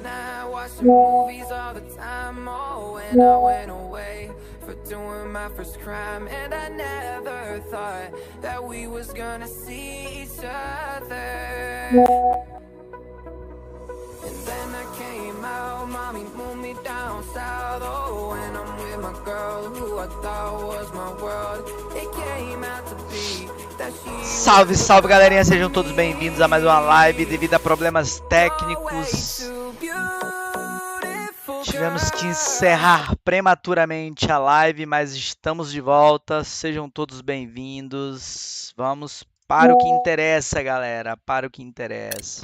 night, watching movies all the time. Oh, and I went away for doing my first crime, and I never thought that we was gonna see each other. And then I came out, mommy moved me down south. Oh, and I'm with my girl who I thought was my world. It came out to be that she... Salve, salve galerinha, sejam todos bem-vindos a mais uma live. Devido a problemas técnicos, tivemos que encerrar prematuramente a live, mas estamos de volta. Sejam todos bem-vindos. Vamos para o que interessa, galera, para o que interessa.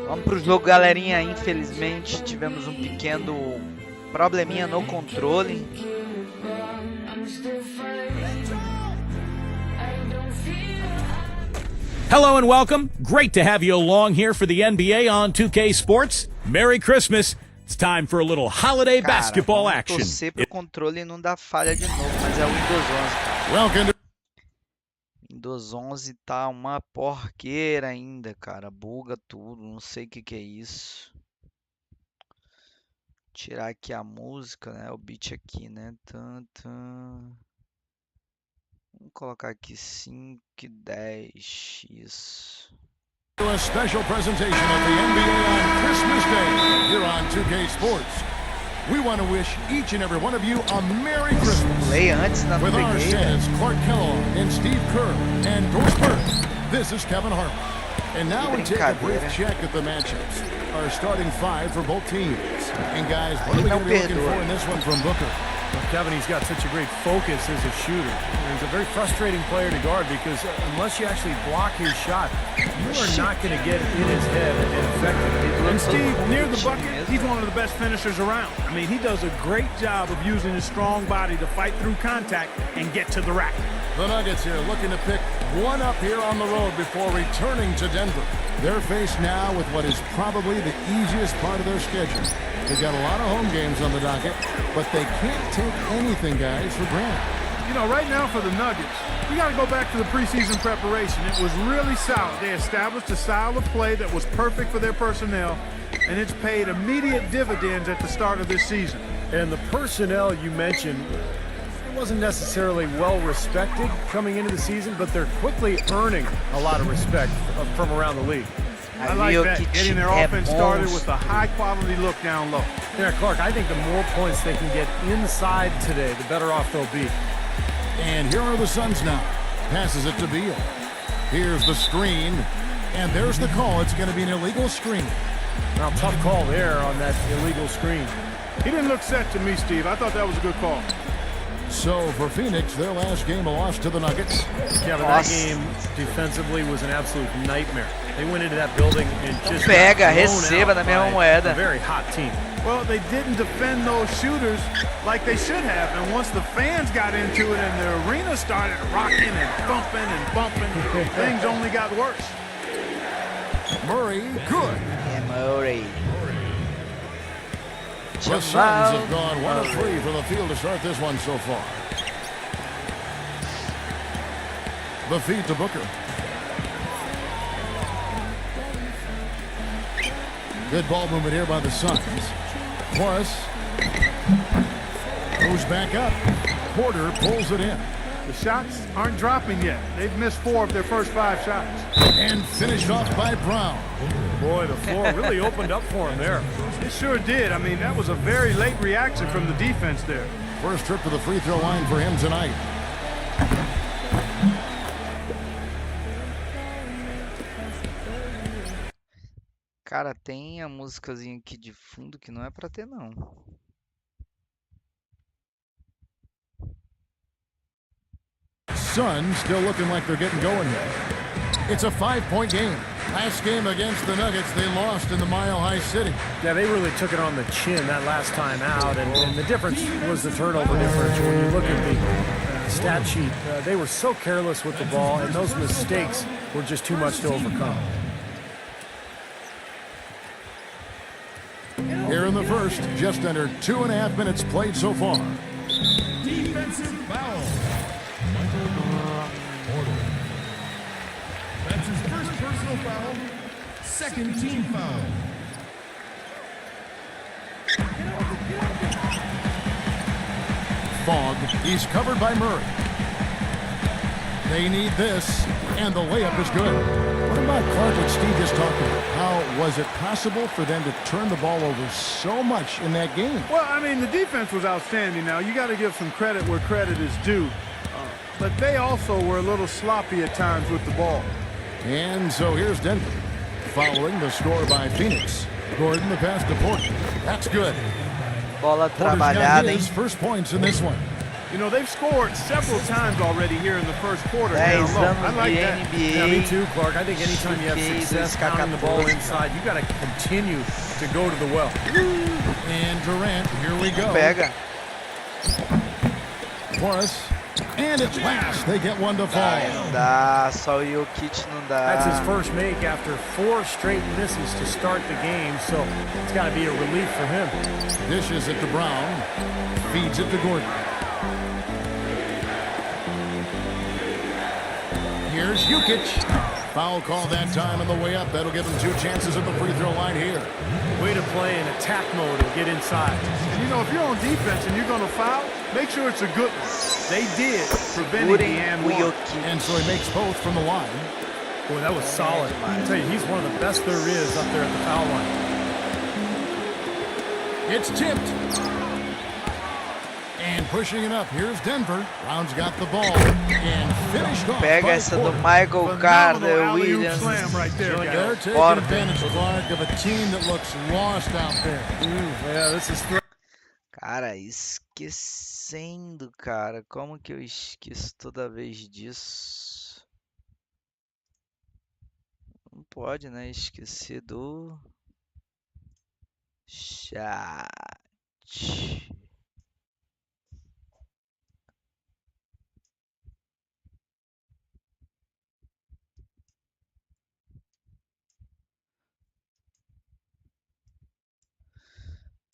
Vamos pro jogo, galerinha. Infelizmente tivemos um pequeno probleminha no controle. Hello and welcome. Great to have you along here for the NBA on 2K Sports. Merry Christmas. It's time for a little holiday basketball action. Torcer pro controle não dá falha de novo, mas é o Windows 11, cara. Welcome to Windows 11 tá uma porqueira ainda, cara. Buga tudo, não sei o que é isso. Tirar aqui a música, né? O beat aqui, né? Vamos colocar aqui 5 e 10. Isso. A special presentation of the NBA on Christmas Day here on 2K Sports. We want to wish each and every one of you a Merry Christmas. Play antes, não With our peguei, Santas, Clark Kellogg and Steve Kerr and Doris Burke. This is Kevin Harlan. And now we take a brief check at the matchups. Our starting five for both teams. And guys, what are we going to be looking for in this one from Booker? Well, Kevin, he's got such a great focus as a shooter. He's a very frustrating player to guard because unless you actually block his shot, you are not going to get in his head and affect it. And Steve, near the bucket, he's one of the best finishers around. I mean, he does a great job of using his strong body to fight through contact and get to the rack. The Nuggets here looking to pick one up here on the road before returning to Denver. They're faced now with what is probably the easiest part of their schedule. They've got a lot of home games on the docket, but they can't take anything, guys, for granted. You know, right now for the Nuggets, we got to go back to the preseason preparation. It was really solid. They established a style of play that was perfect for their personnel, and it's paid immediate dividends at the start of this season. And the personnel you mentioned, it wasn't necessarily well respected coming into the season, but they're quickly earning a lot of respect from around the league. I like that, getting their offense started with a high-quality look down low. Yeah, Clark, I think the more points they can get inside today, the better off they'll be. And here are the Suns now. Passes it to Beal. Here's the screen, and there's the call. It's going to be an illegal screen. Now, tough call there on that illegal screen. He didn't look set to me, Steve. I thought that was a good call. So for Phoenix, their last game a loss to the Nuggets. Kevin, that game defensively was an absolute nightmare. They went into that building and just Pega, receba na mesma moeda. A very hot team. Well, they didn't defend those shooters like they should have, and once the fans got into it and the arena started rocking and thumping and bumping, things only got worse. Murray, good. É Murray. The Suns have gone 1 of 3 from the field to start this one so far. The feed to Booker. Good ball movement here by the Suns. Morris moves back up. Porter pulls it in. The shots aren't dropping yet. They've missed 4 of their first 5 shots. And finished off by Brown. Boy, the floor really opened up for him there. It sure did. I mean, that was a very late reaction from the defense there. First trip to the free throw line for him tonight. Cara, tem a músicazinha aqui de fundo que não é pra ter, não. Suns still looking like they're getting going here. It's a 5-point game. Last game against the Nuggets, they lost in the Mile High City. Yeah, they really took it on the chin that last time out, and the difference was the turnover differential. When you look at the stat sheet, they were so careless with the ball, and those mistakes were just too much to overcome. Here in the first, just under 2.5 minutes played so far. Defensive foul. Michael Porter. That's his first personal foul. Second team foul. Fogg, he's covered by Murray. They need this, and the layup is good. What about Clark, what Steve just talked about? How was it possible for them to turn the ball over so much in that game? Well, I mean, the defense was outstanding. Now, you got to give some credit where credit is due. But they also were a little sloppy at times with the ball. And so here's Denver, following the score by Phoenix. Gordon, the pass to Porter. That's good. Bola Porter's trabalhada, got hein? his first points in this one. You know, they've scored several times already here in the first quarter. 10 down low. I anos like de that. NBA. Yeah, me too, Clark. I think anytime you have Chutei success 2K14. pounding the ball inside, you got to continue to go to the well. And Durant, here we go. Pega. Morris. And at last, they get one to fall. Ai, não dá, só o Jokic não dá. That's his first make after 4 straight misses to start the game, so it's got to be a relief for him. Dishes it to Brown. Feeds it to Gordon. Here's Jokic. Foul call that time on the way up. That'll give him 2 chances at the free throw line here. Way to play in attack mode and get inside. And, you know, if you're on defense and you're going to foul, make sure it's a good one. They did, preventing the and one. And so he makes both from the line. Boy, that was solid. I tell you, he's one of the best there is up there at the foul line. It's tipped. And pushing it up, here's Denver. Brown's got the ball and finished off. Pega by essa do Porter. Michael Carter alley-oop Williams. slam right there, guys. They're taking Porter. advantage, Clark, of a team that looks lost out there. Yeah, this is Cara, esquecendo, cara. Como que eu esqueço toda vez disso? Não pode, né? Esquecer do chat.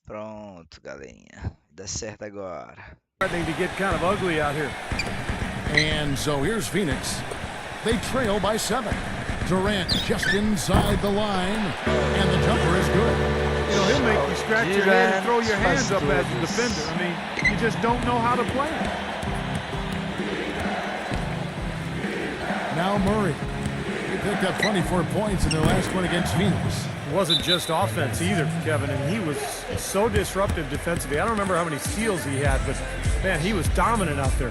Pronto, galerinha. Dá certo agora. starting to get kind of ugly out here. And so here's Phoenix. They trail by 7. Durant just inside the line, and the jumper is good. You know, he'll make you scratch your head and throw your hands up as a defender. I mean, you just don't know how to play him. Now Murray. He picked up 24 points in their last one against Phoenix. It wasn't just offense either, Kevin, and he was so disruptive defensively. I don't remember how many steals he had, but man, he was dominant out there.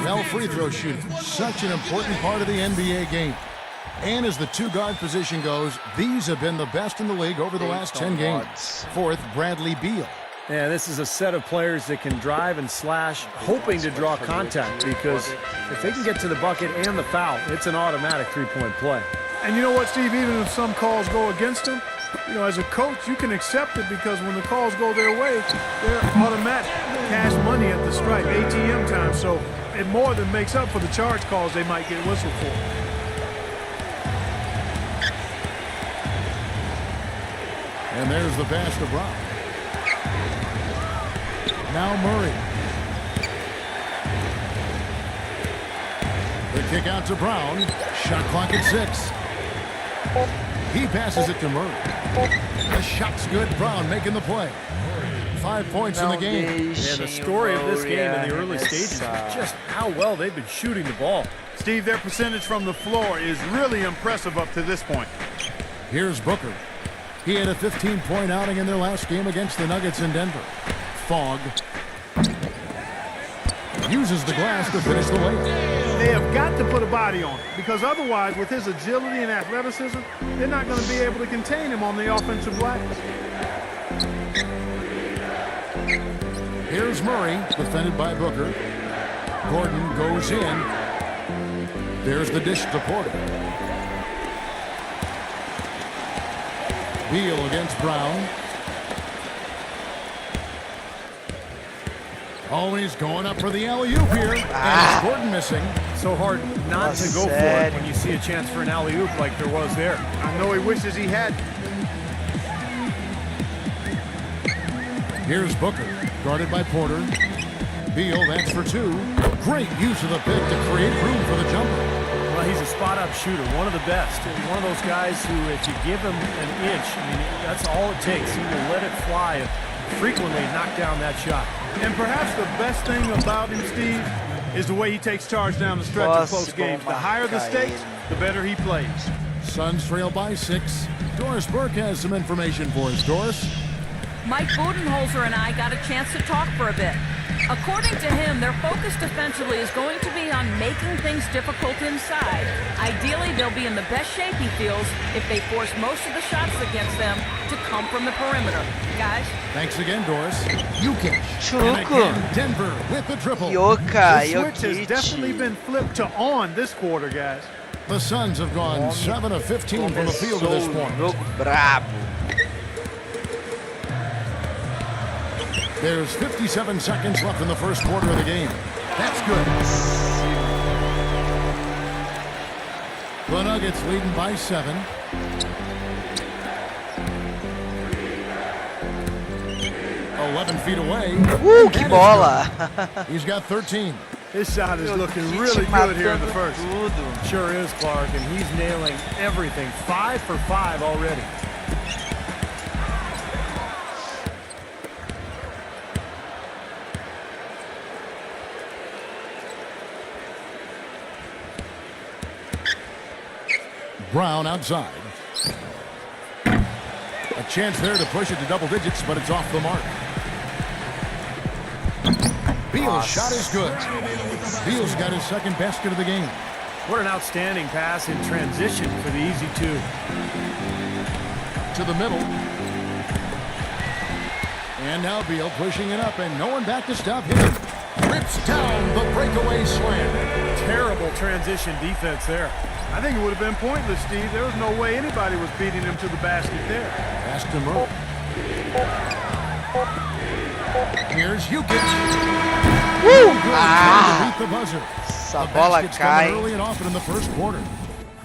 Well, free throw shooting, such an important part of the NBA game. And as the two-guard position goes, these have been the best in the league over the last 10 games. Fourth, Bradley Beal. Yeah, this is a set of players that can drive and slash, hoping to draw contact, because if they can get to the bucket and the foul, it's an automatic three-point play. And you know what, Steve? Even if some calls go against them, you know, as a coach, you can accept it because when the calls go their way, they're automatic. Cash money at the stripe, ATM time. So it more than makes up for the charge calls they might get whistled for. And there's the pass to Brown. Now Murray. The kick out to Brown. Shot clock at 6. He passes it to Murray. The shot's good. Brown making the play. 5 points in the game. Yeah, the story of this game in the early stages is just how well they've been shooting the ball. Steve, their percentage from the floor is really impressive up to this point. Here's Booker. He had a 15-point outing in their last game against the Nuggets in Denver. Fogg uses the glass to finish the layup. They have got to put a body on it, because otherwise, with his agility and athleticism, they're not going to be able to contain him on the offensive glass. Here's Murray, defended by Booker. Gordon goes in. There's the dish to Porter. Beal against Brown. Always going up for the alley-oop here. And Gordon missing. So hard not to go for it when you see a chance for an alley-oop like there was there. I know he wishes he had. Here's Booker, guarded by Porter. Beal, that's for two. Great use of the pick to create room for the jumper. Well, he's a spot-up shooter, one of the best. One of those guys who, if you give him an inch, I mean, that's all it takes. He will let it fly and frequently knock down that shot. And perhaps the best thing about him, Steve, is the way he takes charge down the stretch of close games. The higher the stakes, the better he plays. Suns trail by 6. Doris Burke has some information for us. Doris? Mike Budenholzer and I got a chance to talk for a bit. According to him, their focus defensively is going to be on making things difficult inside. Ideally, they'll be in the best shape, he feels, if they force most of the shots against them to come from the perimeter. Guys? Thanks again, Doris. Jokic. Choco. And again, Denver with the triple. Yoka, The switch has definitely Jokic. been flipped to on this quarter, guys. The Suns have gone 7 of 15 from the field to this point. Jogo brabo. There's 57 seconds left in the first quarter of the game. That's good. The Nuggets leading by 7. Feet away. Que bola. He's got 13. His shot is looking really good here in the first. Tudo. Sure is, Clark, and he's nailing everything. 5 for 5 already. Brown outside. A chance there to push it to double digits, but it's off the mark. Beal's shot is good. Beal's got his second basket of the game. What an outstanding pass in transition for the easy two. To the middle. And now Beal pushing it up, and no one back to stop him. Rips down the breakaway slam. Terrible transition defense there. I think it would have been pointless, Steve. There was no way anybody was beating him to the basket there. Pass to Murray. Here's Jokic. Woo! Trying to beat the buzzer. Essa The bola basket's coming cai. early and often in the first quarter.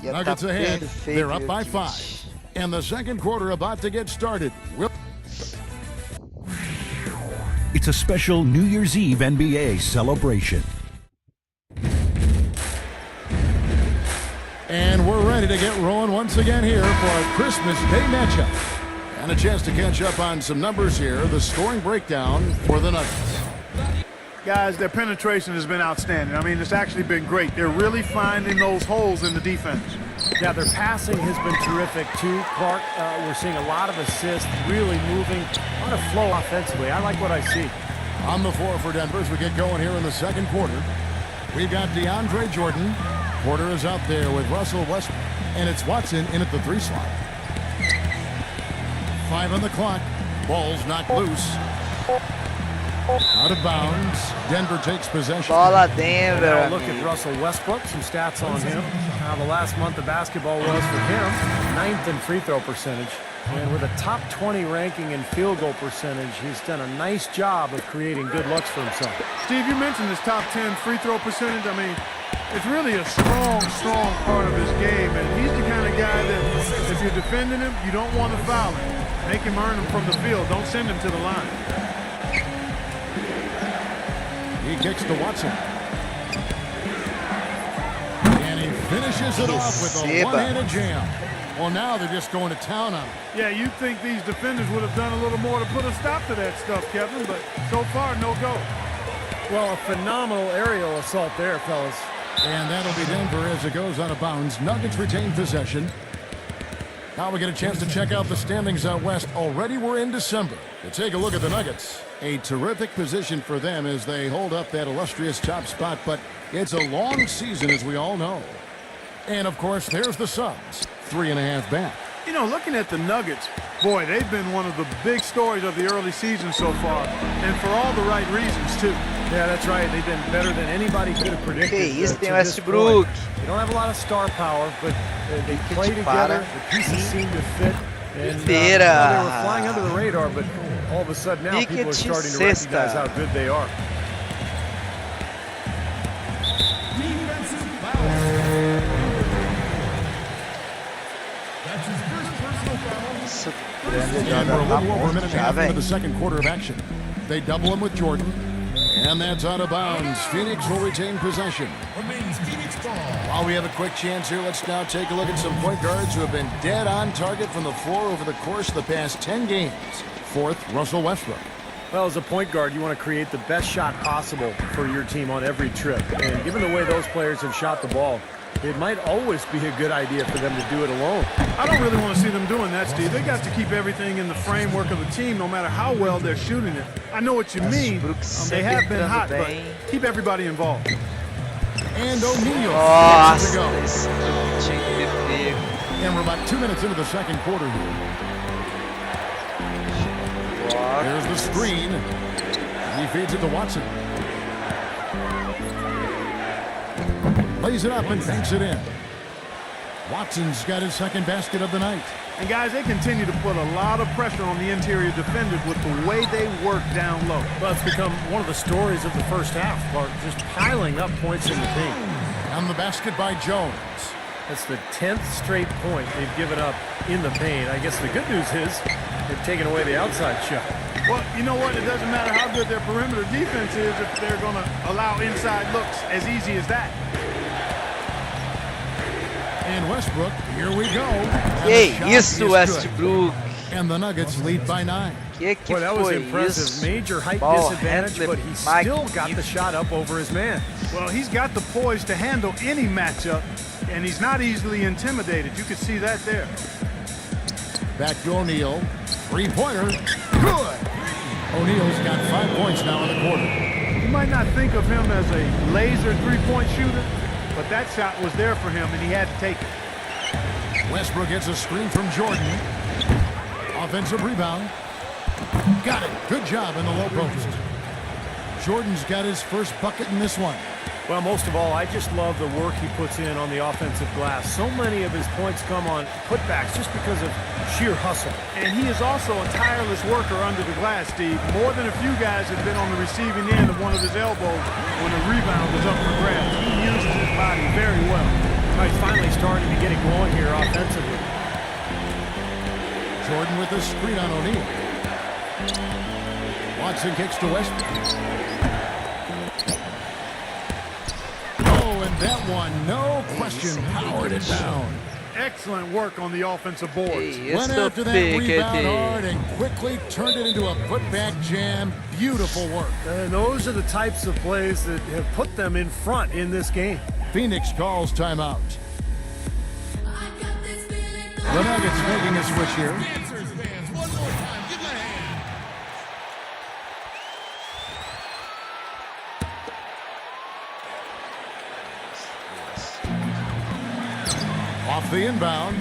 Já tá Nuggets ahead. perfeito, They're up by Jokic. 5. And the second quarter about to get started. It's a special New Year's Eve NBA celebration. And we're ready to get rolling once again here for our Christmas Day matchup. And a chance to catch up on some numbers here. The scoring breakdown for the Nuggets. Guys, their penetration has been outstanding. I mean, it's actually been great. They're really finding those holes in the defense. Yeah, their passing has been terrific too, Clark. We're seeing a lot of assists, really moving, a lot of flow offensively. I like what I see. On the floor for Denver as we get going here in the second quarter. We've got DeAndre Jordan. Porter is out there with Russell Westbrook. And it's Watson in at the 3 slot. 5 on the clock. Ball's knocked loose. Out of bounds. Denver takes possession. Bola Denver. Now look at Russell Westbrook, some stats on him. The last month of basketball was for him 9th in free throw percentage. And with a top 20 ranking in field goal percentage, he's done a nice job of creating good looks for himself. Steve, you mentioned his top 10 free throw percentage. I mean, it's really a strong part of his game. And he's the kind of guy that if you're defending him, you don't want to foul him. Make him earn him from the field. Don't send him to the line. He kicks to Watson. And he finishes it off with a one-handed jam. Well, now they're just going to town on him. Yeah, you'd think these defenders would have done a little more to put a stop to that stuff, Kevin, but so far, no go. Well, a phenomenal aerial assault there, fellas. And that'll be Denver as it goes out of bounds. Nuggets retain possession. Now we get a chance to check out the standings out west. Already we're in December. To take a look at the Nuggets. A terrific position for them as they hold up that illustrious top spot, but it's a long season, as we all know. And, of course, there's the Suns, 3.5 back. You know, looking at the Nuggets, boy, they've been one of the big stories of the early season so far, and for all the right reasons, too. Yeah, that's right. They've been better than anybody could have predicted. Que isso, to tem this Westbrook. point. They don't have a lot of star power, but they play together. The pieces seem to fit. And they were flying under the radar, but all of a sudden now people are starting to recognize how good they are. Defensive foul. That's his first personal foul. And we're a little over a minute and a half into the second quarter of action. They double him with Jordan. And that's out of bounds. Phoenix will retain possession. Remains Phoenix ball. While we have a quick chance here, let's now take a look at some point guards who have been dead on target from the floor over the course of the past 10 games. Fourth, Russell Westbrook. Well, as a point guard, you want to create the best shot possible for your team on every trip. And given the way those players have shot the ball, it might always be a good idea for them to do it alone. I don't really want to see them doing that, Steve. They got to keep everything in the framework of the team, no matter how well they're shooting it. I know what you mean. They have been hot, but keep everybody involved. And O'Neal. Nossa, to go. esse tinha que ter pego. And we're about 2 minutes into the second quarter here. There's the screen. He feeds it to Watson. Lays it up and banks it in. Watson's got his second basket of the night. And guys, they continue to put a lot of pressure on the interior defenders with the way they work down low. Well, it's become one of the stories of the first half, Bart, just piling up points in the paint. And the basket by Jones. That's the 10th straight point they've given up in the paint. I guess the good news is they've taken away the outside shot. Well, you know what? It doesn't matter how good their perimeter defense is if they're going to allow inside looks as easy as that. And Westbrook, here we go. Que isso, Westbrook. And the Nuggets lead by 9. Que Boy, that was foi impressive. isso? Major height Ball disadvantage, handler but he still got the magnífico. shot up over his man. Well, he's got the poise to handle any matchup, and he's not easily intimidated. You could see that there. Back to O'Neal. Three-pointer. Good. O'Neal's got 5 points now in the quarter. You might not think of him as a laser three-point shooter, but that shot was there for him, and he had to take it. Westbrook gets a screen from Jordan. Offensive rebound. Got it. Good job in the low post. Jordan's got his first bucket in this one. Well, most of all, I just love the work he puts in on the offensive glass. So many of his points come on putbacks just because of sheer hustle. And he is also a tireless worker under the glass, Steve. More than a few guys have been on the receiving end of one of his elbows when the rebound was up for grabs. He uses his body very well. He's finally starting to get it going here offensively. Jordan with a screen on O'Neal. Watson kicks to Westbrook. Oh, and that one, no question, powered it down. Excellent work on the offensive boards. Went after that rebound hard and quickly turned it into a putback jam. Beautiful work. And those are the types of plays that have put them in front in this game. Phoenix calls timeout. The Nuggets making a switch here. Dancers, fans, one more time. Give that hand. Off the inbound.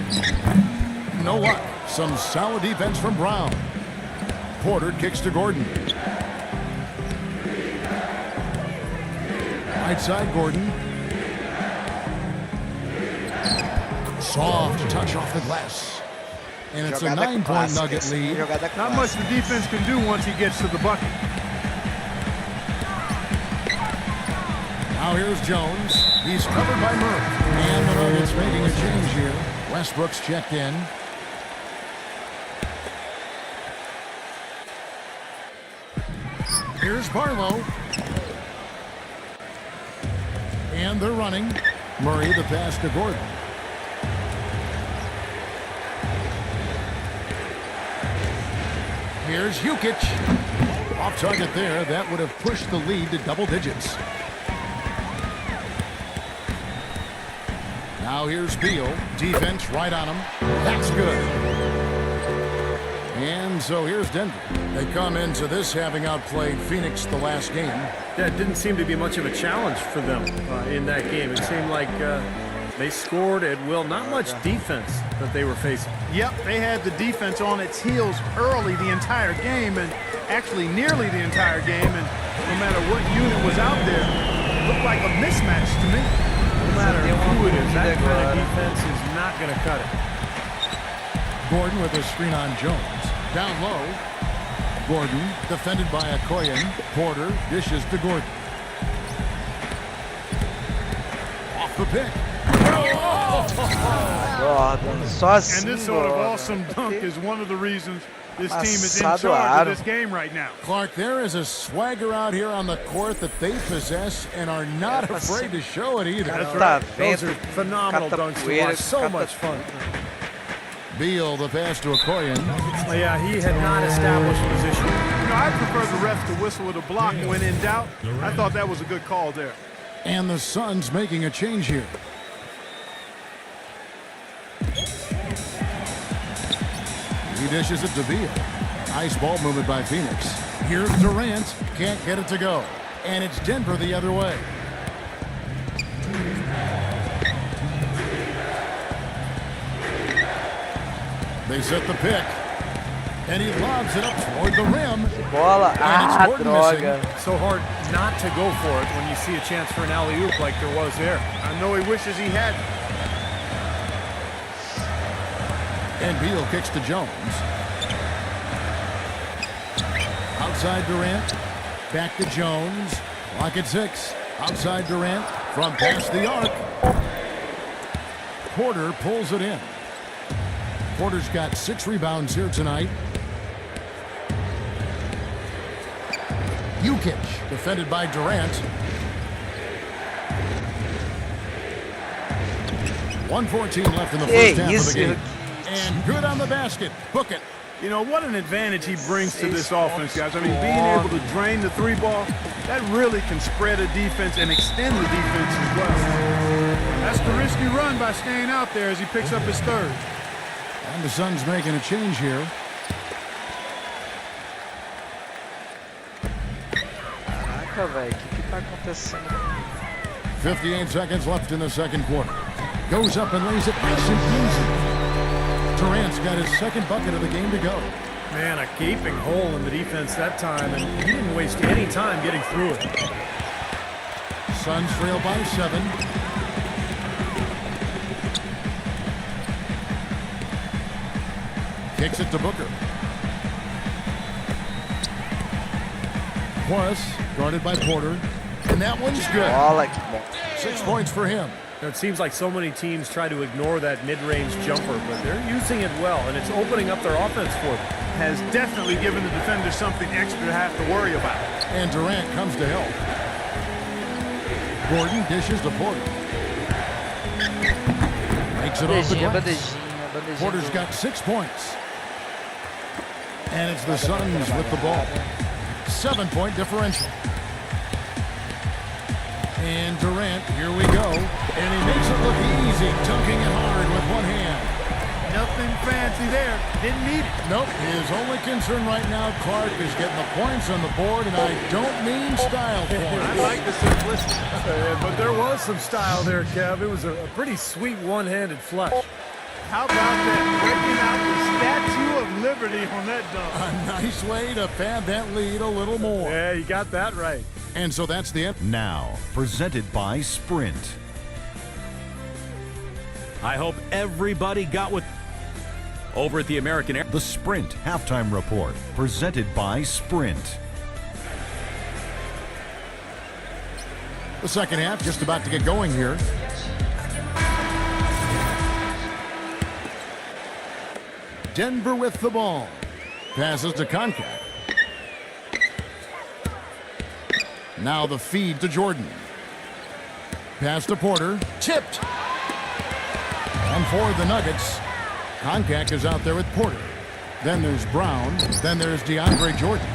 You know what? Some solid defense from Brown. Porter kicks to Gordon. Right side, Gordon. Soft touch off the glass. And it's a 9-point Nugget lead. Not much the defense can do once he gets to the bucket. Now here's Jones. He's covered by Murray. And the Nuggets making a change here. Westbrook's checked in. Here's Barlow. And they're running. Murray the pass to Gordon. Here's Jukic. Off target there. That would have pushed the lead to double digits. Now here's Beal. Defense right on him. That's good. And And so here's Denver. They come into this having outplayed Phoenix the last game. Yeah, it didn't seem to be much of a challenge for them in that game. It seemed like they scored at will. Not much defense that they were facing. Yep, they had the defense on its heels early the entire game, and actually nearly the entire game, and no matter what unit was out there, it looked like a mismatch to me. No matter who it is, that kind of defense is not going to cut it. Gordon with a screen on Jones. Down low. Gordon defended by Okoye. Porter dishes to Gordon. Off the pick. Gordon, só assim, And this sort of Gordon. awesome dunk is one of the reasons this team is in Passado charge aro. of this game right now. Clark, there is a swagger out here on the court that they possess and are not afraid to show it either. Tá Those vendo? are phenomenal Cata dunks to poeira, watch. So cata- much fun. Beal, the pass to Okoye. Yeah, he had not established position. You know, I prefer the refs to whistle with a block when in doubt. I thought that was a good call there. And the Suns making a change here. He dishes it to Beal. Nice ball movement by Phoenix. Here's Durant. Can't get it to go. And it's Denver the other way. They set the pick. And he lobs it up toward the rim. Bola. And it's Ah, Gordon droga. missing. So hard not to go for it when you see a chance for an alley-oop like there was there. I know he wishes he hadn't. And Beal kicks to Jones. Outside Durant. Back to Jones. Clock at 6. Outside Durant. From past the arc. Porter pulls it in. Porter's got 6 rebounds here tonight. Jukic, defended by Durant. 1:14 left in the first half of the game. And good on the basket. Book it. You know, what an advantage he brings to this offense, guys. I mean, being able to drain the three ball, that really can spread a defense and extend the defense as well. That's the risky run by staying out there as he picks up his third. And the Suns making a change here. Caraca, velho, o que tá acontecendo? 58 seconds left in the second quarter. Goes up and lays it nice and easy. Durant's got his second bucket of the game to go. Man, a gaping hole in the defense that time, and he didn't waste any time getting through it. Suns trail by 7. Kicks it to Booker. Was guarded by Porter. And that one's good. Bola, que bom. 6 points for him. It seems like so many teams try to ignore that mid-range jumper, but they're using it well, and it's opening up their offense for them. Has definitely given the defender something extra to have to worry about. And Durant comes to help. Gordon dishes to Porter. Makes it off the Bandejinha, glass. bandejinha, bandejinha. Porter's got 6 points. And it's the Suns with the ball. 7-point differential. And Durant, here we go. And he makes it look easy, dunking it hard with one hand. Nothing fancy there. Didn't need it. Nope, his only concern right now, Clark, is getting the points on the board, and I don't mean style I points. like the simplicity. But there was some style there, Kev. It was a pretty sweet one-handed flush. How about that? Breaking out the Statue of Liberty on that dunk. A nice way to pad that lead a little more. Yeah, you got that right. And so that's the end. Now, presented by Sprint. I hope everybody got what... Over at the American Air... The Sprint Halftime Report, presented by Sprint. The second half just about to get going here. Denver with the ball. Passes to Concat. Now the feed to Jordan. Pass to Porter. Tipped. And for the Nuggets, Concat is out there with Porter. Then there's Brown. Then there's DeAndre Jordan.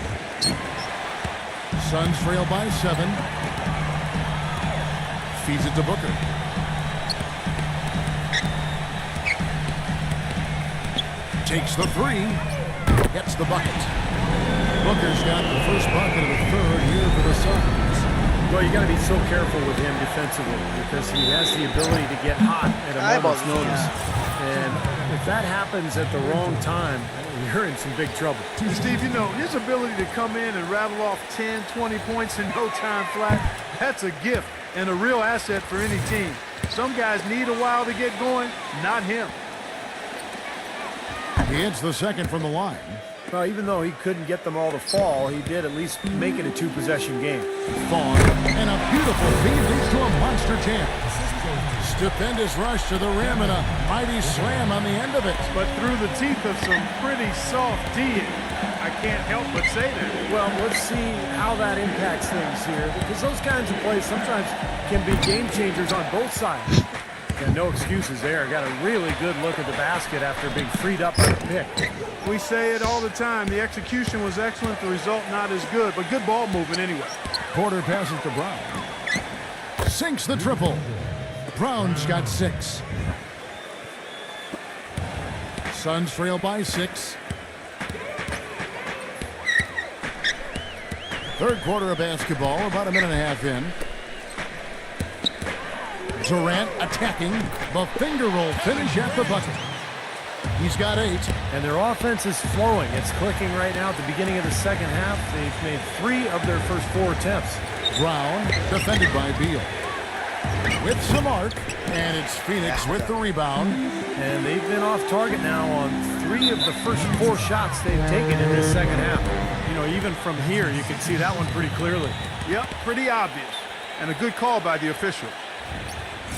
Suns trail by 7. Feeds it to Booker. Takes the 3. hits the bucket. Booker's got the first bucket of the third here for the Suns. Well, you got to be so careful with him defensively because he has the ability to get hot at a moment's notice. And if that happens at the wrong time, you're in some big trouble. Steve, you know, his ability to come in and rattle off 10, 20 points in no time flat, that's a gift and a real asset for any team. Some guys need a while to get going, not him. He hits the second from the line. Well, even though he couldn't get them all to fall, he did at least make it a two-possession game. Vaughn, and a beautiful feed leads to a monster jam. Stupendous rush to the rim and a mighty slam on the end of it. But through the teeth of some pretty soft D-ing. I can't help but say that. Well, let's see how that impacts things here, because those kinds of plays sometimes can be game changers on both sides. And no excuses there. Got a really good look at the basket after being freed up on the pick. We say it all the time. The execution was excellent. The result not as good, but good ball movement anyway. Porter passes to Brown. Sinks the triple. Brown's got 6. Suns trail by 6. Third quarter of basketball, about a minute and a half in. Durant attacking. The finger roll finish at the bucket. He's got 8. And their offense is flowing. It's clicking right now at the beginning of the second half. They've made 3 of their first 4 attempts. Brown defended by Beal. With some arc, and it's Phoenix with the rebound. And they've been off target now on 3 of the first 4 shots they've taken in this second half. You know, even from here, you can see that one pretty clearly. Yep, pretty obvious. And a good call by the official.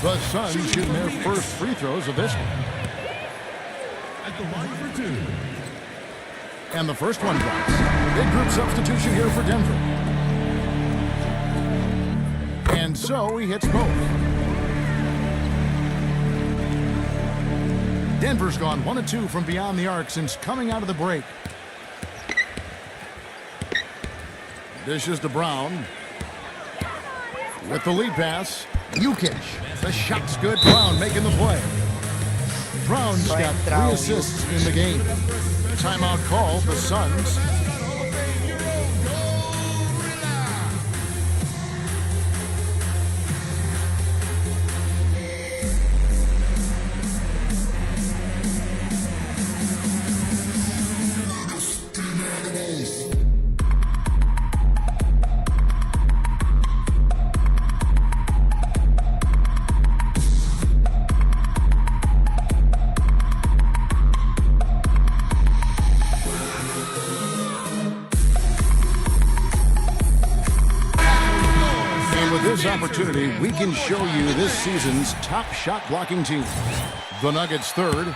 The Suns shooting their first free throws of this one. At the line for 2. And the first one drops. Big group substitution here for Denver. And so he hits both. Denver's gone 1 of 2 from beyond the arc since coming out of the break. Dishes to Brown. With the lead pass, Jukic. The shot's good. Brown making the play. Brown's got 3 assists in the game. Timeout call, the Suns. Opportunity, we can show you this season's top shot blocking team. The Nuggets third.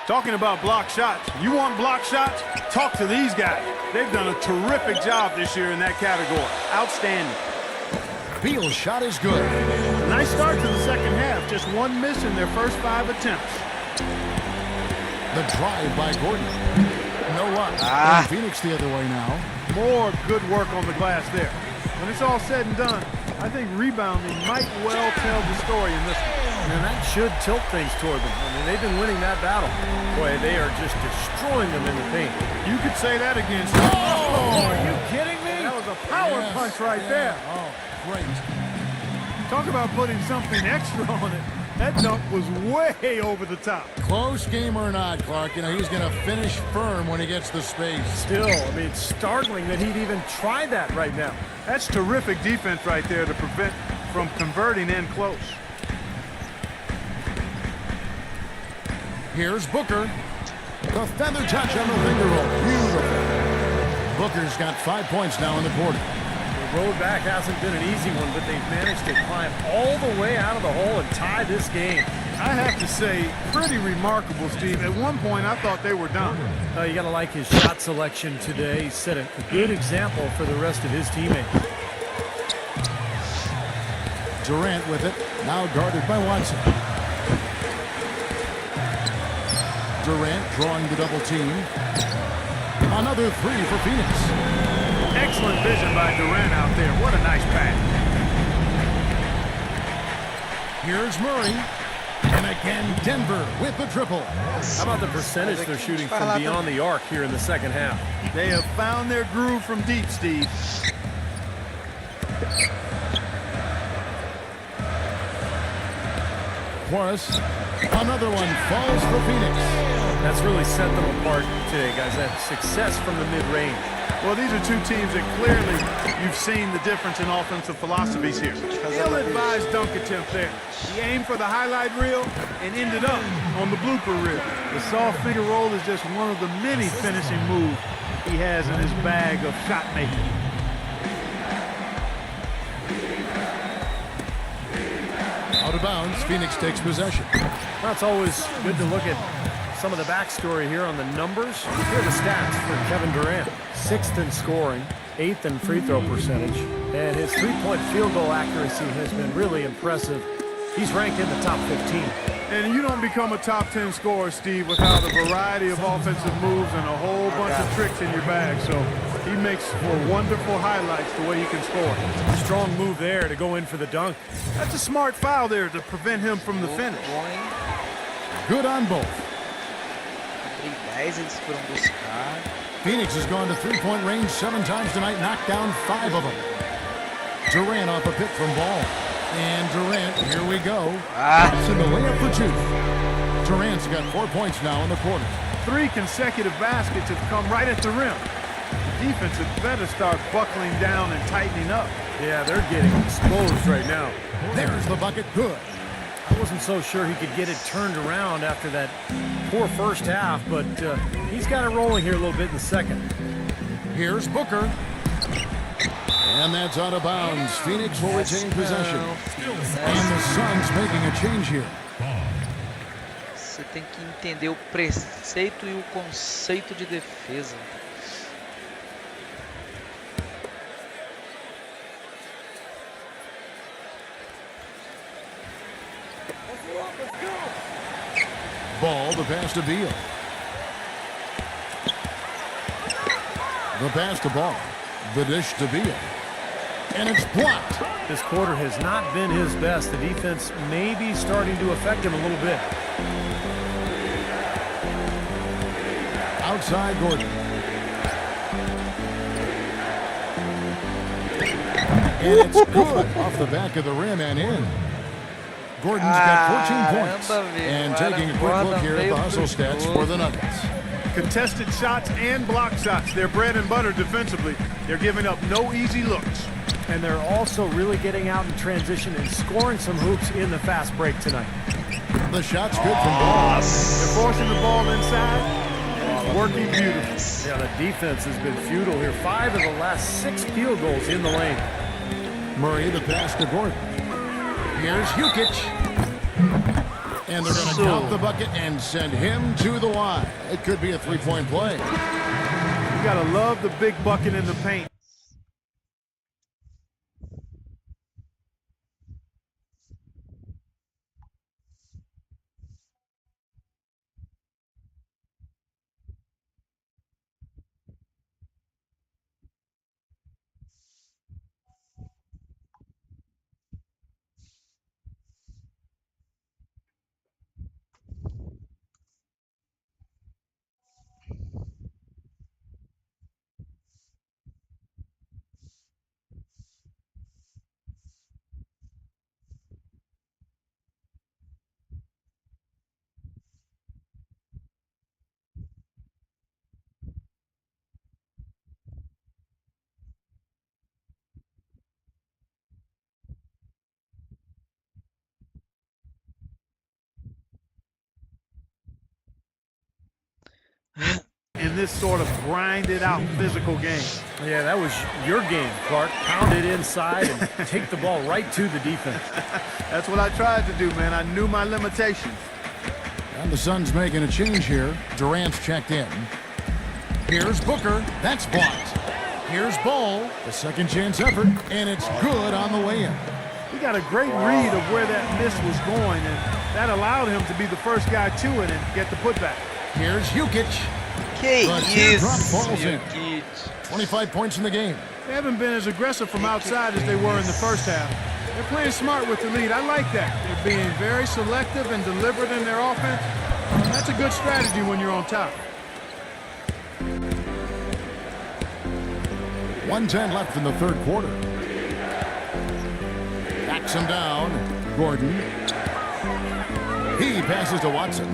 Talking about block shots, you want block shots? Talk to these guys. They've done a terrific job this year in that category. Outstanding. Beal's shot is good. Nice start to the second half. Just 1 miss in their first 5 attempts. The drive by Gordon. No luck. Phoenix the other way now. More good work on the glass there. When it's all said and done, I think rebounding might well tell the story in this one. And that should tilt things toward them. I mean, they've been winning that battle. Boy, they are just destroying them in the paint. You could say that against. Oh, are you kidding me? That was a power punch right there. Oh, great. Talk about putting something extra on it. That dunk was way over the top. Close game or not, Clark, you know, he's going to finish firm when he gets the space. Still, I mean, it's startling that he'd even try that right now. That's terrific defense right there to prevent from converting in close. Here's Booker. The feather touch on the finger roll. Beautiful. Booker's got 5 points now in the quarter. The road back hasn't been an easy one, but they've managed to climb all the way out of the hole and tie this game. I have to say, pretty remarkable, Steve. At one point, I thought they were done. You got to like his shot selection today. He set a good example for the rest of his teammates. Durant with it, now guarded by Watson. Durant drawing the double team. Another 3 for Phoenix. Excellent vision by Durant out there. What a nice pass. Here's Murray. And And again, Denver with the triple. How about the percentage they're shooting from beyond the arc here in the second half? They have found their groove from deep, Steve. Morris, another one falls for Phoenix. That's really set them apart today, guys. That success from the mid-range. Well, these are two teams that clearly you've seen the difference in offensive philosophies here. Ill-advised dunk attempt there. He aimed for the highlight reel and ended up on the blooper reel. The soft finger roll is just one of the many finishing moves he has in his bag of shot making. Out of bounds, Phoenix takes possession. Well, it's always good to look at some of the backstory here on the numbers. Here are the stats for Kevin Durant. 6th in scoring, 8th in free throw percentage, and his three-point field goal accuracy has been really impressive. He's ranked in the top 15. And you don't become a top 10 scorer, Steve, without a variety of offensive moves and a whole bunch of tricks in your bag. So he makes for wonderful highlights the way he can score. Strong move there to go in for the dunk. That's a smart foul there to prevent him from the finish. Good on both. 10, eles foram buscar. Phoenix has gone to three-point range 7 times tonight, knocked down 5 of them. Durant off a pick from Ball. And Durant, here we go. It's in the layup for 2. Durant's got 4 points now in the quarter. 3 consecutive baskets have come right at the rim. The defense had better start buckling down and tightening up. Yeah, they're getting exposed right now. There's the bucket, good. I wasn't so sure he could get it turned around after that poor first half, but he's got it rolling here a little bit in the second. Here's Booker. And that's out of bounds. Phoenix will retain possession. And the Suns making a change here. Você tem que entender o preceito e o conceito de defesa. Ball, the pass to Beal. The pass to Ball. The dish to Beal. And it's blocked. This quarter has not been his best. The defense may be starting to affect him a little bit. Outside Gordon. And it's good off the back of the rim and in. Gordon's got 14 points. And taking a quick look here at the hustle stats for the Nuggets. Contested shots and block shots. They're bread and butter defensively. They're giving up no easy looks. And they're also really getting out in transition and scoring some hoops in the fast break tonight. The shot's good from Ball. They're forcing the ball inside. It's working beautifully. Yeah, the defense has been futile here. 5 of the last 6 field goals in the lane. Murray, the pass to Gordon. Here's Jukic. And they're going to count the bucket and send him to the line. It could be a three-point play. You got to love the big bucket in the paint. In this sort of grinded out physical game. Yeah, that was your game, Clark. Pound it inside and take the ball right to the defense. That's what I tried to do, man. I knew my limitations. And the Suns making a change here. Durant's checked in. Here's Booker. That's blocked. Here's Ball. The second chance effort. And it's good on the way in. He got a great read of where that miss was going, and that allowed him to be the first guy to it and get the putback. Here's Jukic. Que The teardrop isso, falls in. Jokic. 25 points in the game. They haven't been as aggressive from outside as they were in the first half. They're playing smart with the lead. I like that. They're being very selective and deliberate in their offense. That's a good strategy when you're on top. 1:10 left in the third quarter. Backs him down. Gordon. He passes to Watson.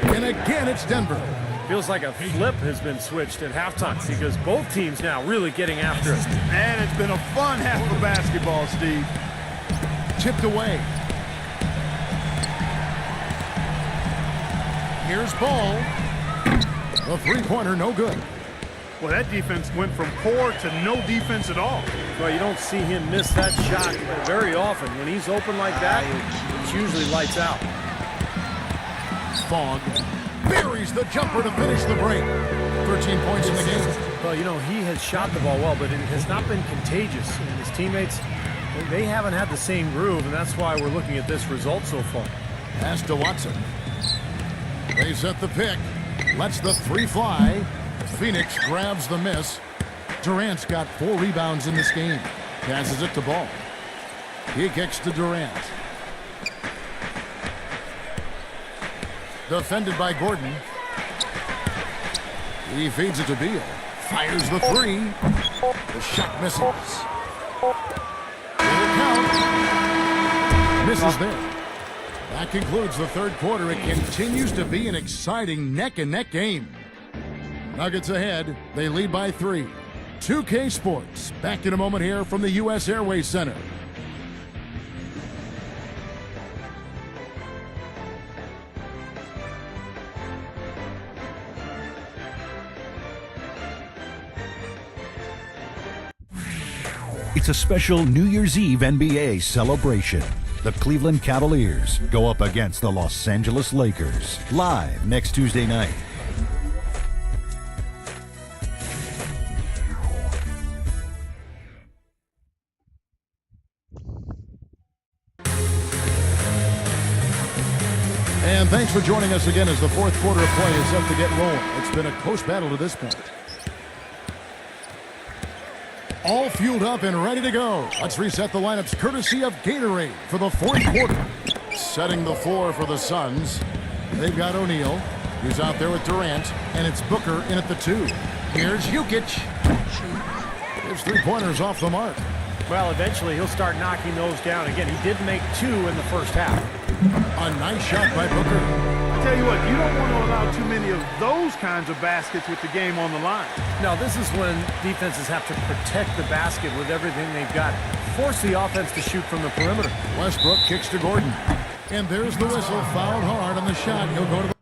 And again, it's Denver. Feels like a flip has been switched at halftime because both teams now really getting after it. Man, it's been a fun half of basketball, Steve. Tipped away. Here's Ball. The three-pointer, no good. Well, that defense went from poor to no defense at all. Well, you don't see him miss that shot very often. When he's open like that, it's usually lights out. Fogg buries the jumper to finish the break. 13 points in the game. Well, you know, he has shot the ball well, but it has not been contagious. And his teammates, they haven't had the same groove, and that's why we're looking at this result so far. Pass to Watson. They set the pick. Lets the three fly. Phoenix grabs the miss. Durant's got 4 rebounds in this game. Passes it to Ball. He kicks to Durant. Defended by Gordon. He feeds it to Beal. Fires the three. The shot misses. It'll count. Misses there. That concludes the third quarter. It continues to be an exciting neck-and-neck game. Nuggets ahead. They lead by 3. 2K Sports. Back in a moment here from the U.S. Airways Center. It's a special New Year's Eve NBA celebration. The Cleveland Cavaliers go up against the Los Angeles Lakers. Live next Tuesday night. And thanks for joining us again as the fourth quarter of play is set to get rolling. It's been a close battle to this point. All fueled up and ready to go. Let's reset the lineups courtesy of Gatorade for the fourth quarter. Setting the floor for the Suns. They've got O'Neal. He's out there with Durant. And it's Booker in at the 2. Here's Jokic. His three-pointers off the mark. Well, eventually he'll start knocking those down. Again, he did make 2 in the first half. A nice shot by Booker. I tell you what, you don't want to allow too many of those kinds of baskets with the game on the line. Now, this is when defenses have to protect the basket with everything they've got. Force the offense to shoot from the perimeter. Westbrook kicks to Gordon. And there's the whistle. Fouled hard on the shot. He'll go to the...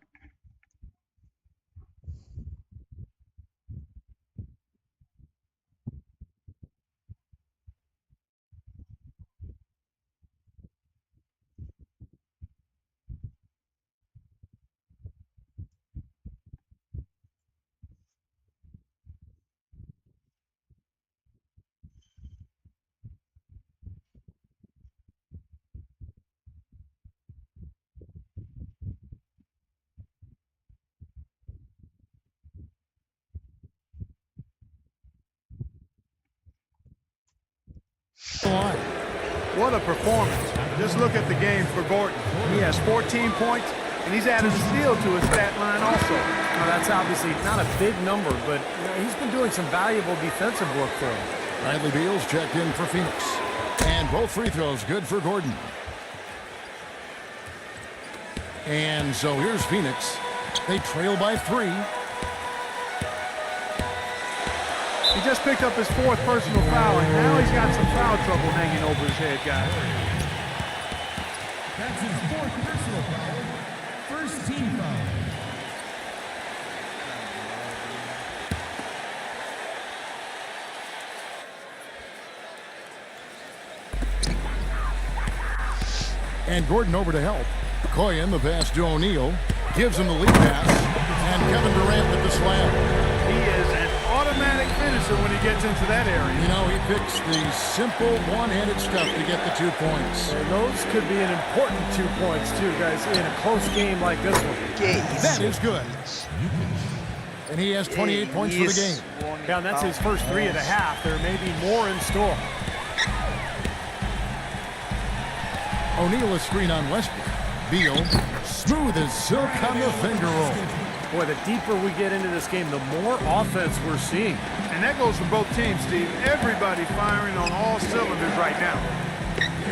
line. What a performance. Just look at the game for Gordon. He has 14 points, and he's added a steal to his stat line also. Now, that's obviously not a big number, but he's been doing some valuable defensive work for him. Bradley Beal's checked in for Phoenix. And both free throws good for Gordon. And so here's Phoenix. They trail by 3. He just picked up his 4th personal foul, and now he's got some foul trouble hanging over his head, guys. That's his 4th personal foul. First team foul. And Gordon over to help. Koyen, the pass to O'Neal. Gives him the lead pass. And Kevin Durant with the slam. He is an automatic finisher when he gets into that area. You know, he picks the simple one-handed stuff to get the 2 points. And those could be an important 2 points, too, guys, in a close game like this one. That is good. And he has 28 points for the game. Yeah, and that's his first 3 of the half. There may be more in store. O'Neal a screen on Westbrook. Beal, smooth as silk on the finger roll. Boy, the deeper we get into this game, the more offense we're seeing. And that goes for both teams, Steve. Everybody firing on all cylinders right now.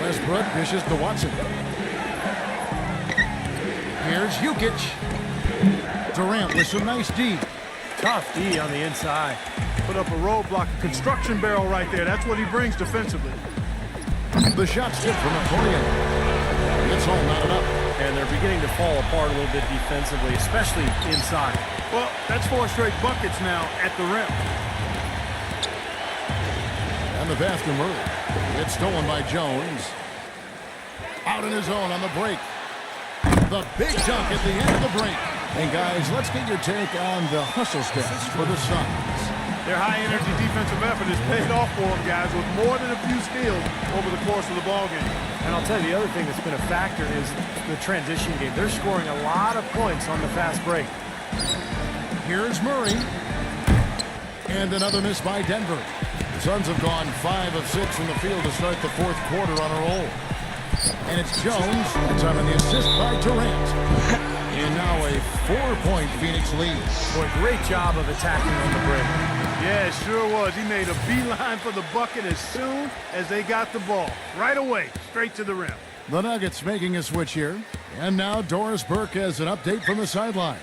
Westbrook dishes to Watson. Here's Jokic. Durant with some nice D. Tough D on the inside. Put up a roadblock, a construction barrel right there. That's what he brings defensively. The shot's good from Napoleon. It's all not enough. And they're beginning to fall apart a little bit defensively, especially inside. Well, that's 4 straight buckets now at the rim. And the pass to Murray. It's stolen by Jones. Out in his own on the break. The big dunk at the end of the break. And guys, let's get your take on the hustle stats for the Suns. Their high-energy defensive effort has paid off for them, guys, with more than a few steals over the course of the ballgame. And I'll tell you, the other thing that's been a factor is the transition game. They're scoring a lot of points on the fast break. Here's Murray. And another miss by Denver. The Suns have gone 5 of 6 from the field to start the fourth quarter on a roll. And it's Jones. That time on the assist by Durant. And now a 4-point Phoenix lead. Boy, great job of attacking on the break. Yeah, it sure was. He made a beeline for the bucket as soon as they got the ball. Right away, straight to the rim. The Nuggets making a switch here. And now Doris Burke has an update from the sidelines.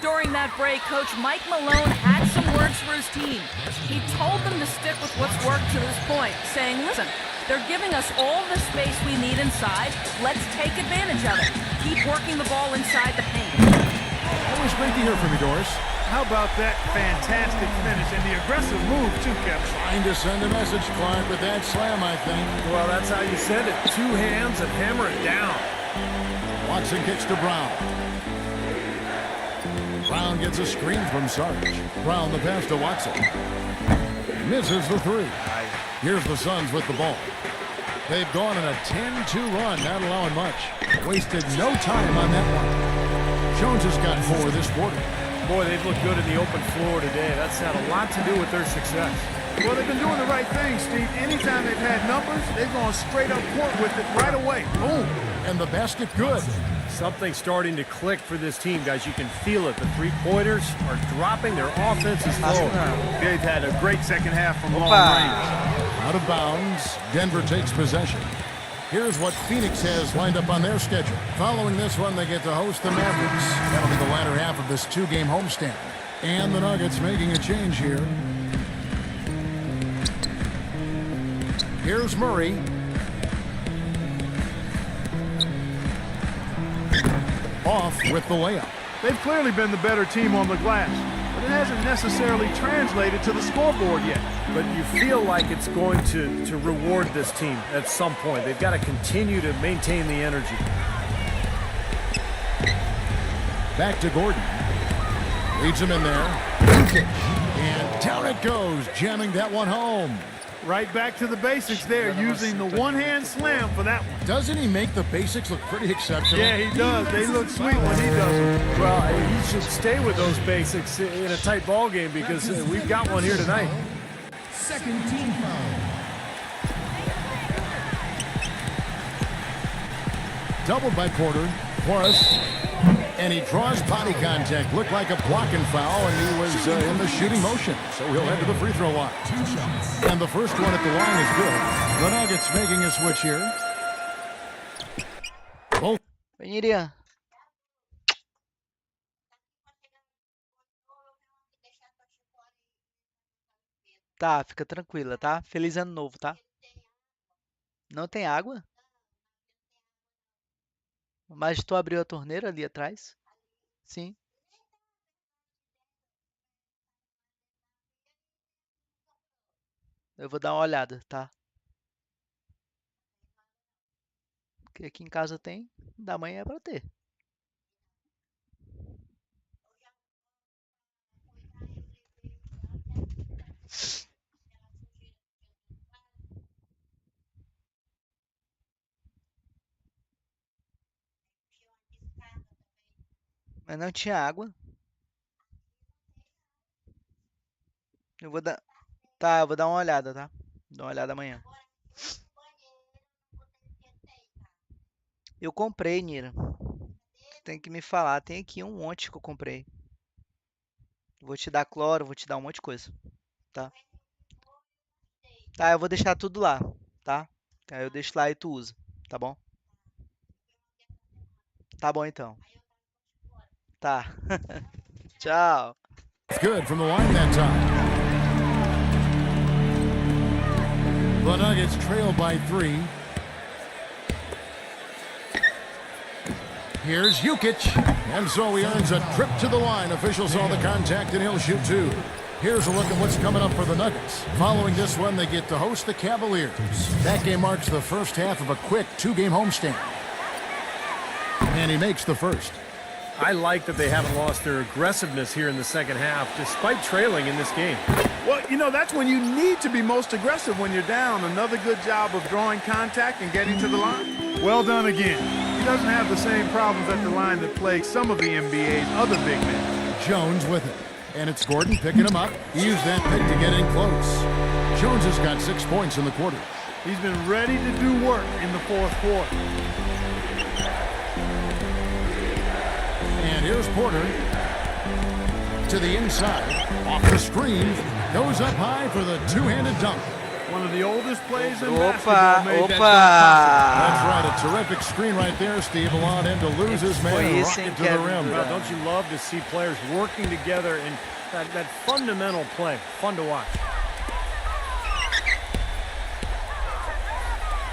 During that break, Coach Mike Malone had some words for his team. He told them to stick with what's worked to this point, saying, listen, they're giving us all the space we need inside. Let's take advantage of it. Keep working the ball inside the paint. Always great to hear from you, Doris. How about that fantastic finish and the aggressive move, too, Kevin? Trying to send a message, Clark, with that slam, I think. Well, that's how you send it. 2 hands and hammer it down. Watson kicks to Brown. Brown gets a screen from Sarge. Brown the pass to Watson. Misses the 3. Here's the Suns with the ball. They've gone on a 10-2 run, not allowing much. Wasted no time on that one. Jones has got 4 this quarter. Boy, they've looked good in the open floor today. That's had a lot to do with their success. Well, they've been doing the right thing, Steve. Anytime they've had numbers, they've gone straight up court with it right away. Boom. And the basket good. Something's starting to click for this team, guys. You can feel it. The three-pointers are dropping. Their offense is flowing. They've had a great second half from long Opa. range. Out of bounds. Denver takes possession. Here's what Phoenix has lined up on their schedule. Following this one, they get to host the Mavericks. That'll be the latter half of this 2-game homestand. And the Nuggets making a change here. Here's Murray. Off with the layup. They've clearly been the better team on the glass, but it hasn't necessarily translated to the scoreboard yet. But you feel like it's going to reward this team at some point. They've got to continue to maintain the energy. Back to Gordon. Leads him in there. And down it goes, jamming that one home. Right back to the basics there, using the one-hand slam for that one. Doesn't he make the basics look pretty exceptional? Yeah, he does. They look sweet when he does them. Well, he should stay with those basics in a tight ball game because we've got one here tonight. Second team foul. Doubled by Porter. Plus, and he draws body contact. Looked like a blocking foul, and he was in the shooting motion. So he'll head to the free throw line. 2 shots. And the first one at the line is good. The Nuggets making a switch here. Both. Iria. Tá, fica tranquila, tá? Feliz ano novo, tá? Não tem água? Mas tu abriu a torneira ali atrás? Sim. Eu vou dar uma olhada, tá? Porque aqui em casa tem, da manhã é pra ter. Mas não tinha água. Eu vou dar. Tá, eu vou dar uma olhada, tá? Dá uma olhada amanhã. Eu comprei, Nira. Tem que me falar. Tem aqui um monte que eu comprei. Vou te dar cloro, vou te dar um monte de coisa. Tá? Tá, eu vou deixar tudo lá. Tá? Aí eu deixo lá e tu usa. Tá bom? Tá bom então. Tá. Tchau. Good from the line that time. The Nuggets trail by 3. Here's Jukic, and so he earns a trip to the line. Officials saw the contact, and he'll shoot 2. Here's a look at what's coming up for the Nuggets. Following this one, they get to host the Cavaliers. That game marks the first half of a quick 2-game homestand. And he makes the first. I like that they haven't lost their aggressiveness here in the second half, despite trailing in this game. Well, you know, that's when you need to be most aggressive when you're down. Another good job of drawing contact and getting to the line. Well done again. He doesn't have the same problems at the line that plague some of the NBA's other big men. Jones with it. And it's Gordon picking him up. He used that pick to get in close. Jones has got 6 points in the quarter. He's been ready to do work in the fourth quarter. And here's Porter to the inside. Off the screen. Goes up high for the two-handed dunk. One of the oldest plays in Opa, basketball made that That's opa. right, a terrific screen right there. Steve allowed him to lose his man and rock it to the rim. Well, don't you love to see players working together in that fundamental play? Fun to watch.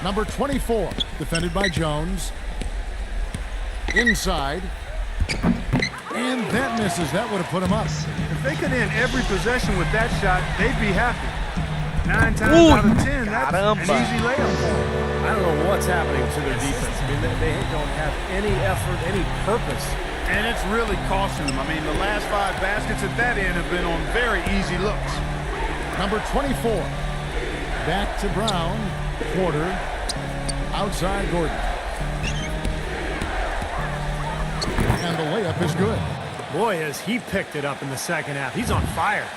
Number 24, defended by Jones. Inside. And that misses. That would have put him up. If they could end every possession with that shot, they'd be happy. 9 times out of 10, that's an easy layup for them. I don't know what's happening to their defense. I mean, they don't have any effort, any purpose. And it's really costing them. I mean, the last 5 baskets at that end have been on very easy looks. Number 24. Back to Brown. Porter. Outside Gordon. And the layup is good. Boy, has he picked it up in the second half. He's on fire.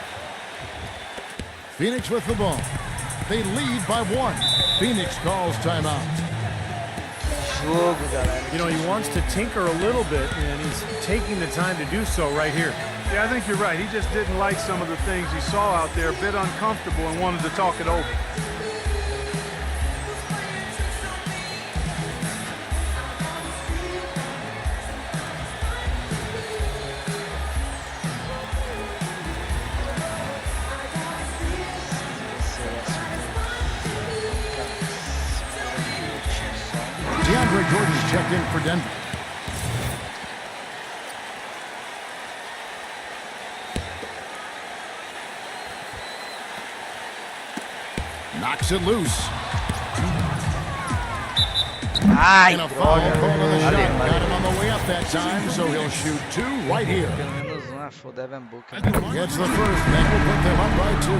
Phoenix with the ball. They lead by 1. Phoenix calls timeout. You know, he wants to tinker a little bit, and he's taking the time to do so right here. Yeah, I think you're right. He just didn't like some of the things he saw out there, a bit uncomfortable, and wanted to talk it over. Jordan's checked in for Denver. Knocks it loose. Ai, And a foul droga. call on the shot. Valeu, Got valeu. him on the way up that time, so he'll shoot 2 right here. Pelo menos for Devin Booker. Gets the first, that will put them up by 2.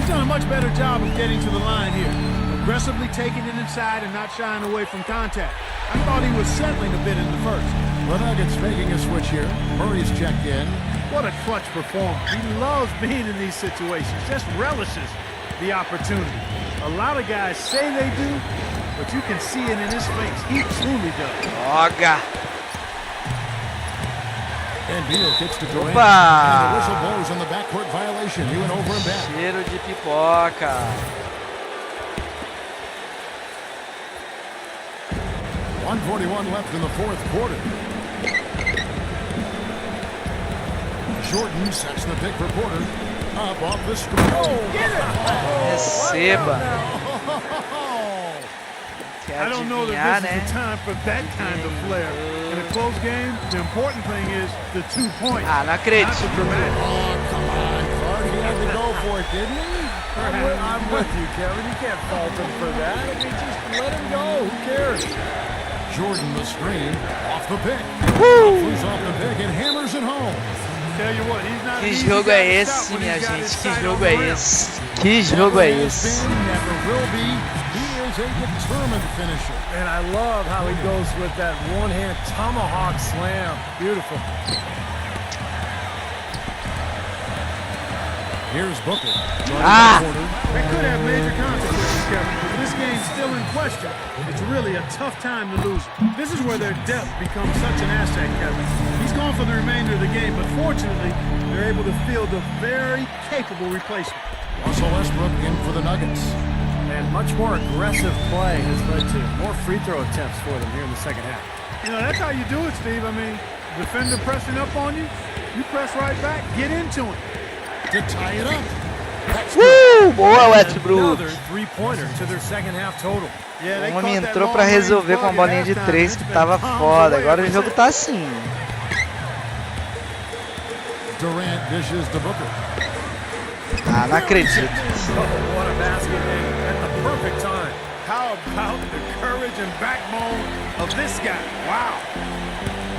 He's done a much better job of getting to the line here. Aggressively taking it inside and not shying away from contact. I thought he was settling a bit in the first. The Nuggets making a switch here. Murray's checked in. What a clutch performance. He loves being in these situations, just relishes the opportunity. A lot of guys say they do, but you can see it in his face. He truly does. Droga. And Beal kicks to Durant. Opa! And the whistle blows on the backcourt violation. He went over and back. Cheiro de pipoca. 1:41 left in the fourth quarter. Jordan sets the pick for Porter. Up off the screen. Oh, Get it! Receba. Quer I don't know adivinhar, that this is the né? time for that kind of flair. In a close game, the important thing is the 2 points. Ah, não acredito. Not the dramatic. Oh, come on, Clark. He had to go for it, didn't he? I'm with you, Kevin. You can't fault him for that. I mean, just let him go. Who cares? Jordan the screen. Off the pick. Loose off the pick and hammers it home. Tell you what, he's not Que an easy jogo guy é to esse, stop when minha he's got gente? his Que sight on jogo the é rim. esse? Que jogo é Never esse? has been, never will be. He is a determined finisher. And I love how he goes with that one-hand tomahawk slam. Beautiful. Here's Booker. Ah! That could have major consequences. Kevin. With this game still in question, it's really a tough time to lose it. This is where their depth becomes such an asset, Kevin. He's gone for the remainder of the game, but fortunately, they're able to field a very capable replacement. Russell Westbrook in for the Nuggets. And much more aggressive play has led to more free throw attempts for them here in the second half. You know, that's how you do it, Steve. I mean, defender pressing up on you, you press right back, get into him. To tie it up. Boa, Westbrook. Another three-pointer to their second half total. O homem entrou pra resolver com a bolinha de 3 que tava foda. Agora o jogo tá assim. Durant dishes to Booker. Ah, não acredito. What a basket at the perfect time. How about the courage and backbone of this guy? Wow.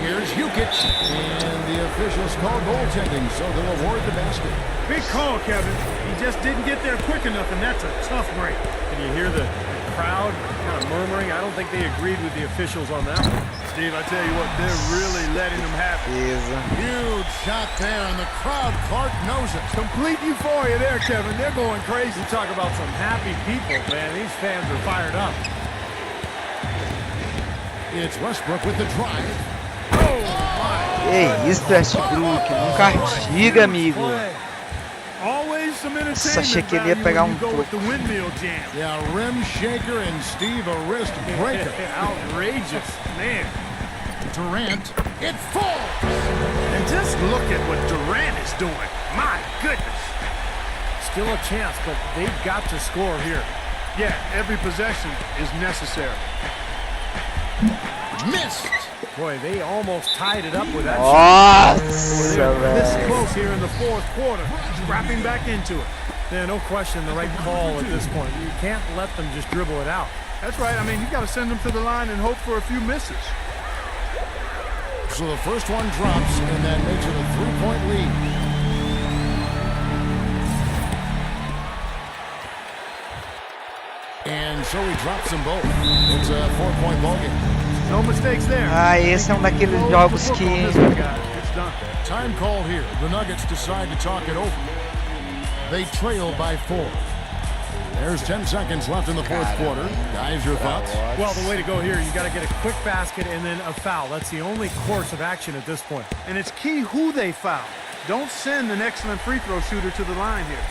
Here's Jokic, and the officials call goaltending, so they'll award the basket. Big call, Kevin. He just didn't get there quick enough, and that's a tough break. Can you hear the crowd kind of murmuring? I don't think they agreed with the officials on that one. Steve, I tell you what, they're really letting them happen. Huge shot there, and the crowd, Clark knows it. Complete euphoria there, Kevin. They're going crazy. You talk about some happy people, man. These fans are fired up. It's Westbrook with the drive. Que isso, Westbrook? Não castiga, amigo. Always some Nossa, achei entertainment que ele ia value pegar when you go with toco. the windmill jam. Yeah, rim shaker and Steve a wrist breaker. Outrageous, man. Durant, it falls. And just look at what Durant is doing. My goodness. Still a chance, but they've got to score here. Yeah, every possession is necessary. Missed. Boy, they almost tied it up with that shot. Nossa, This velho. close here in the fourth quarter, wrapping back into it. Yeah, no question, the right call at this point. You can't let them just dribble it out. That's right. I mean, you got to send them to the line and hope for a few misses. So the first one drops, and that makes it a 3-point lead. And so he drops them both. It's a 4-point ballgame. No mistakes there. Ah, esse é um daqueles jogos que... Time call here. The Nuggets decide to talk it over. They trail by 4. There's 10 seconds left in the fourth quarter. Guys, your thoughts? Well, the way to go here, you got to get a quick basket and then a foul. That's the only course of action at this point. And it's key who they foul. Don't send an excellent free throw shooter to the line here.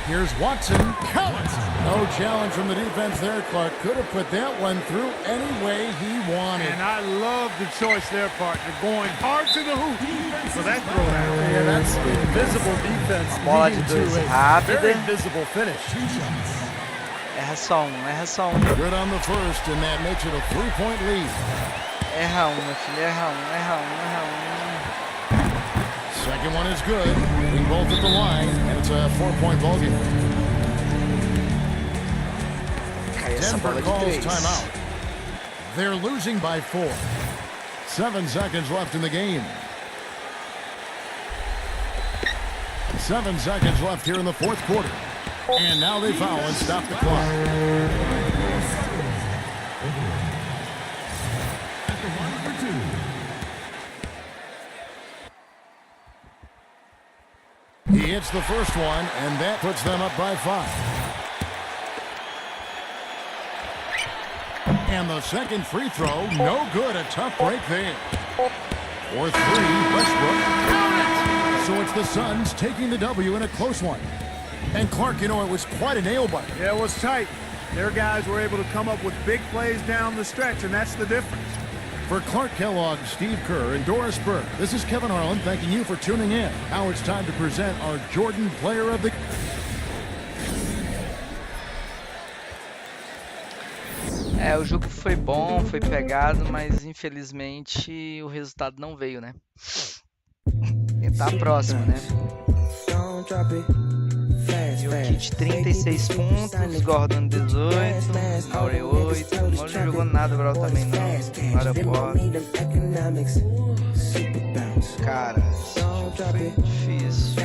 Here's Watson. Count! No challenge from the defense there. Clark could have put that one through any way he wanted. And I love the choice there, partner. Going hard to the hoop for that throwdown. Yeah, that's invisible defense Bola de leading dois to a rápida. very visible finish. Erra só um, erra só um. Good on the first, and that makes it a 3-point lead. Erra um, meu filho, erra um, erra um, erra um. Second one is good. Hitting both at the line, and it's a 4-point ballgame. Cai essa Denver bola de calls 3. timeout. They're losing by 4. 7 seconds left in the game. 7 seconds left here in the fourth quarter. And now they foul and stop the clock. He hits the first one, and that puts them up by 5. And the second free throw, no good. A tough break there. For 3, Westbrook. So it's the Suns taking the W in a close one. And Clark, you know, it was quite a nail-biter. Yeah, it was tight. Their guys were able to come up with big plays down the stretch, and that's the difference. For Clark Kellogg, Steve Kerr, and Doris Burke, this is Kevin Harlan thanking you for tuning in. Now it's time to present our Jordan Player of the... É, o jogo foi bom, foi pegado, mas infelizmente o resultado não veio, né? Tentar a próxima, né? Jokic 36 pontos, Gordon 18, Aure 8, o Mole não jogou nada, Brau também não, Aura Pop. Cara, esse jogo foi difícil.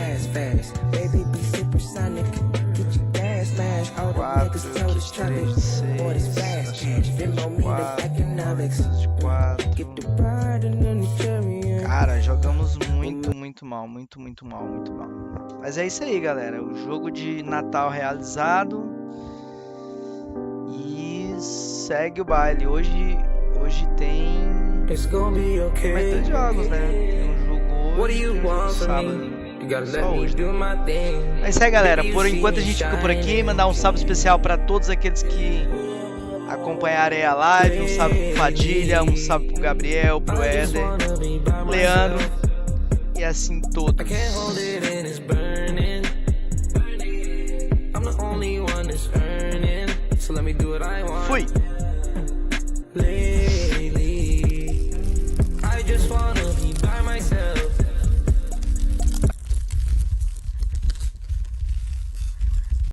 4, Jokic 3 de 6, 4. Cara, jogamos muito mal. Mas é isso aí, galera. O jogo de Natal realizado. E segue o baile. Hoje tem... Mas dois jogos, né? Tem um jogo hoje e um jogo sábado. Só hoje. É isso aí, galera. Por enquanto a gente fica por aqui. Mandar um salve especial para todos aqueles que acompanharem a live. Um salve pro Fadilha, um salve pro Gabriel, pro Éder, Leandro e assim todos. Fui!